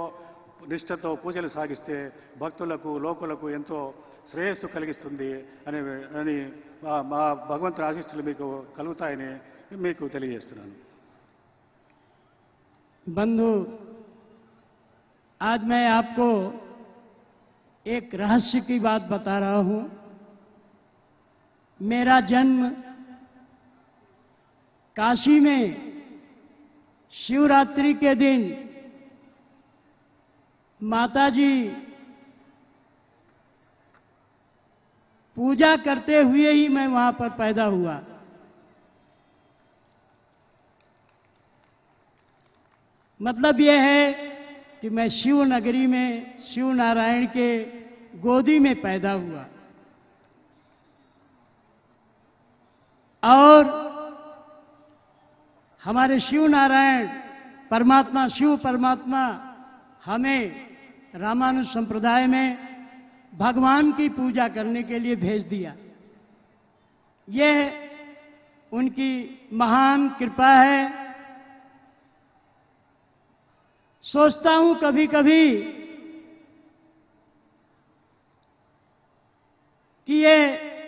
నిష్ఠతో పూజలు సాగిస్తే భక్తులకు, లోకులకు ఎంతో శ్రేయస్సు కలిగిస్తుంది అని మా భగవంతుని ఆశీస్సులు మీకు కలుగుతాయని మీకు తెలియజేస్తున్నాను. बंधु, आज मैं आपको एक रहस्य की बात बता रहा हूं। मेरा जन्म काशी में शिवरात्रि के दिन माताजी पूजा करते हुए ही मैं वहां पर पैदा हुआ। मतलब यह है कि मैं शिव नगरी में शिव नारायण के गोदी में पैदा हुआ और हमारे शिव नारायण परमात्मा शिव परमात्मा हमें रामानुज संप्रदाय में भगवान की पूजा करने के लिए भेज दिया। यह उनकी महान कृपा है। सोचता हूं कभी कभी कि ये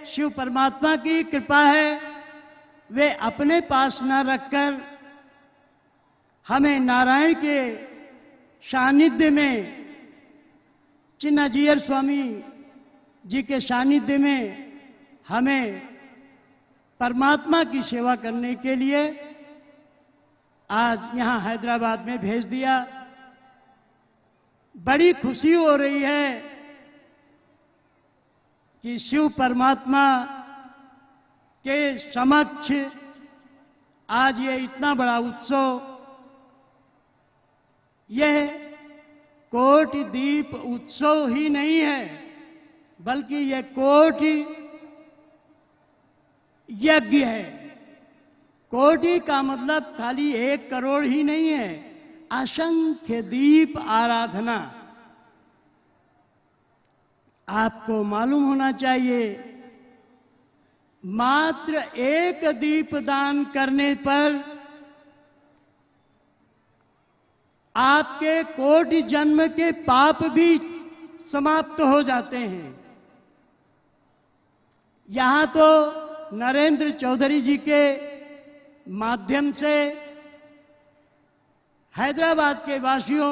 शिव परमात्मा की कृपा है, वे अपने पास न रखकर हमें नारायण के सानिध्य में चिन्नाजीयर स्वामी जी के सानिध्य में हमें परमात्मा की सेवा करने के लिए आज यहाँ हैदराबाद में भेज दिया। बड़ी खुशी हो रही है कि शिव परमात्मा के समक्ष आज ये इतना बड़ा उत्सव, यह कोटि दीप उत्सव ही नहीं है बल्कि यह कोटि यज्ञ है। कोटि का मतलब खाली 1 करोड़ ही नहीं है, असंख्य दीप आराधना। आपको मालूम होना चाहिए मात्र 1 दीप दान करने पर आपके कोटि जन्म के पाप भी समाप्त हो जाते हैं। यहां तो नरेंद्र चौधरी जी के माध्यम से हैदराबाद के वासियों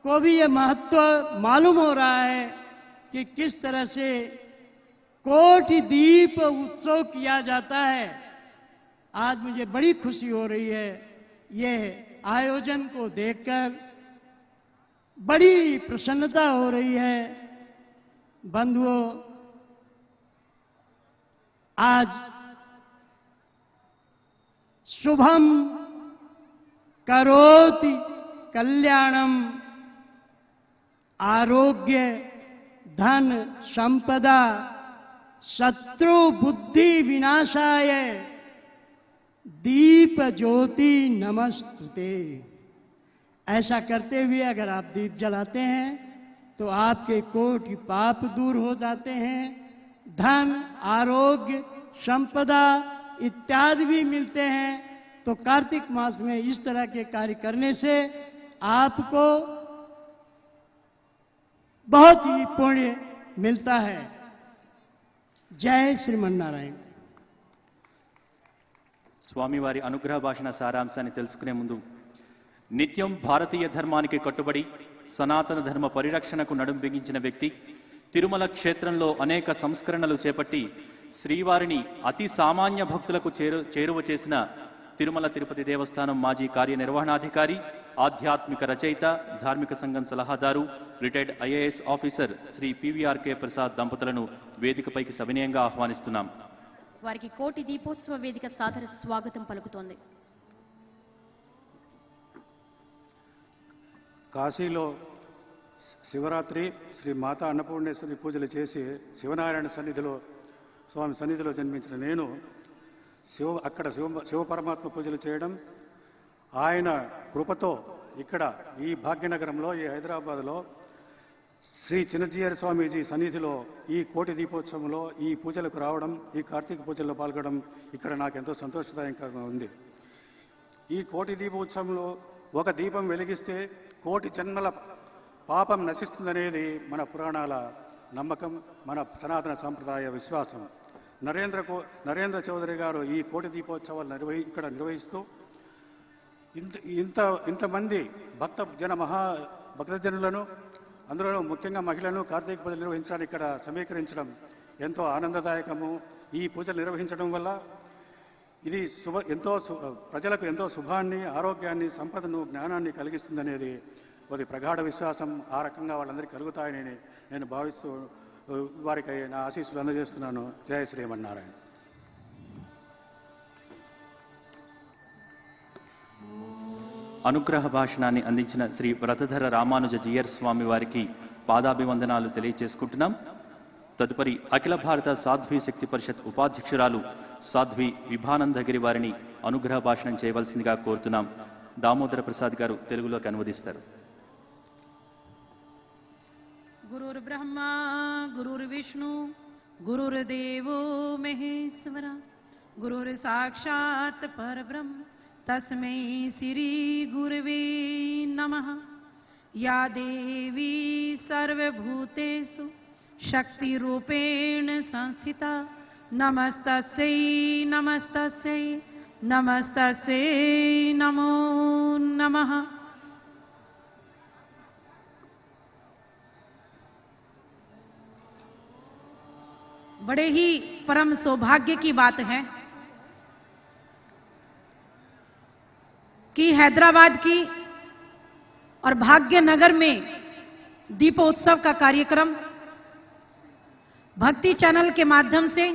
को भी ये महत्व मालूम हो रहा है कि किस तरह से कोटि दीप उत्सव किया जाता है। आज मुझे बड़ी खुशी हो रही है ये आयोजन को देखकर, बड़ी प्रसन्नता हो रही है। बंधुओं, आज शुभम करोति कल्याणम आरोग्य धन संपदा शत्रु बुद्धि विनाशाय दीप ज्योति नमस्तुते। ऐसा करते हुए अगर आप दीप जलाते हैं तो आपके कोटि पाप दूर हो जाते हैं, धन आरोग्य संपदा इत्यादि भी मिलते हैं। तो कार्तिक मास में इस तरह के कार्य करने से आपको बहुत ही पुण्य मिलता है। जय श्रीमन्नारायण। స్వామివారి అనుగ్రహ భాషణ సారాంశాన్ని తెలుసుకునే ముందు నిత్యం భారతీయ ధర్మానికి కట్టుబడి సనాతన ధర్మ పరిరక్షణకు నడుం బిగించిన వ్యక్తి, తిరుమల క్షేత్రంలో అనేక సంస్కరణలు చేపట్టి శ్రీవారిని అతి సామాన్య భక్తులకు చేరువ చేసిన తిరుమల తిరుపతి దేవస్థానం మాజీ కార్యనిర్వహణాధికారి, ఆధ్యాత్మిక రచయిత, ధార్మిక సంఘం సలహాదారు, retired IAS officer Shri PVRK Prasad దంపతులను వేదికపైకి సవినయంగా ఆహ్వానిస్తున్నాం. వారికి కోటి దీపోత్సవ వేదిక సాదర స్వాగతం పలుకుతోంది. కాశీలో శివరాత్రి శ్రీ మాతా అన్నపూర్ణేశ్వరి పూజలు చేసి శివనారాయణ సన్నిధిలో స్వామి సన్నిధిలో జన్మించిన నేను అక్కడ శివ పరమాత్మ పూజలు చేయడం, ఆయన కృపతో ఇక్కడ ఈ భాగ్యనగరంలో ఈ హైదరాబాద్లో శ్రీ చిన్నజీయర్ స్వామీజీ సన్నిధిలో ఈ కోటి దీపోత్సవంలో ఈ పూజలకు రావడం, ఈ కార్తీక పూజల్లో పాల్గొనడం ఇక్కడ నాకు ఎంతో సంతోషదాయకంగా ఉంది. ఈ కోటి దీపోత్సవంలో ఒక దీపం వెలిగిస్తే కోటి జన్మల పాపం నశిస్తుందనేది మన పురాణాల నమ్మకం, మన సనాతన సాంప్రదాయ విశ్వాసం. నరేంద్ర చౌదరి గారు ఈ కోటి దీపోత్సవాలు ఇక్కడ నిర్వహిస్తూ ఇంతమంది భక్తజనులను, అందులో ముఖ్యంగా మహిళలను కార్తీక పూజలు నిర్వహించడానికి ఇక్కడ సమీకరించడం ఎంతో ఆనందదాయకము. ఈ పూజలు నిర్వహించడం వల్ల ఇది ప్రజలకు ఎంతో శుభాన్ని, ఆరోగ్యాన్ని, సంపదను, జ్ఞానాన్ని కలిగిస్తుందనేది అది ప్రగాఢ విశ్వాసం. ఆ రకంగా వాళ్ళందరికీ కలుగుతాయని నేను భావిస్తూ వారికి నా ఆశీస్సులు అందజేస్తున్నాను. జయ శ్రీమన్నారాయణ. అనుగ్రహ భాషణాన్ని అందించిన శ్రీ వ్రతధర రామానుజ జీయర్ స్వామి వారికి పాదాభివందనాలు తెలియజేసుకుంటున్నాం. తదుపరి అఖిల భారత సాధ్వి శక్తి పరిషత్ ఉపాధ్యక్షురాలు సాధ్వి విభానందగిరి వారిని అనుగ్రహ భాషణం చేయవలసిందిగా కోరుతున్నాం. దామోదర ప్రసాద్ గారు తెలుగులోకి అనువదిస్తారు. गुरुर्ब्रह्मा गुरुर्विष्णु गुरुर्देवो महेश्वर गुरुर्साक्षात् परब्रह्म तस्मै श्री गुरवे नमः. या देवी सर्वभूतेषु शक्तिरूपेण संस्थिता नमस्तस्यै नमस्तस्यै नमस्तस्यै नमो नमः. बड़े ही परम सौभाग्य की बात है कि हैदराबाद की और भाग्यनगर में दीपोत्सव का कार्यक्रम भक्ति चैनल के माध्यम से,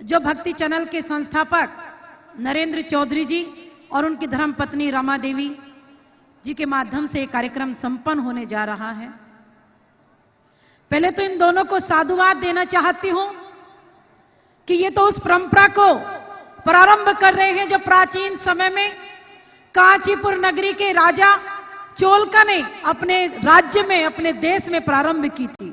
जो भक्ति चैनल के संस्थापक नरेंद्र चौधरी जी और उनकी धर्मपत्नी रमा देवी जी के माध्यम से ये कार्यक्रम संपन्न होने जा रहा है. पहले तो इन दोनों को साधुवाद देना चाहती हूं कि ये तो उस परंपरा को प्रारंभ कर रहे हैं जो प्राचीन समय में कांचीपुर नगरी के राजा चोलका ने अपने राज्य में, अपने देश में प्रारंभ की थी.